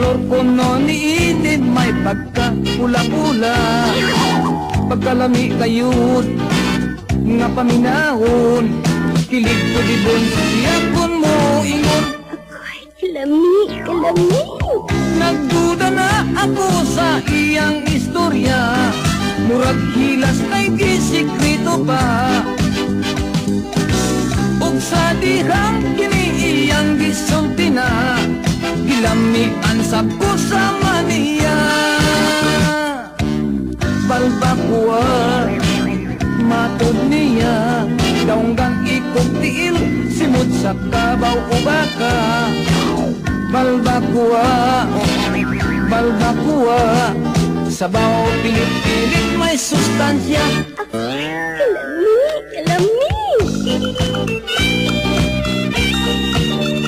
Kolor ko no niinit may pagka pula-pula. Pagkalami kayod nga paminahon, kilig ko di bon siyakon mo ingon. Ako'y lami. Nagduda na ako sa iyang istorya, murag hilas kay gisikreto pa. Ug sa dihang kini iyang gisulti na, gilamian sa kusa maniya. Balbakwa, matod niya, daunggang ikog tiil, simut sa kabaw o baka. Balbakwa, sabaw pilit-pilit may sustansya. Ako'y lami.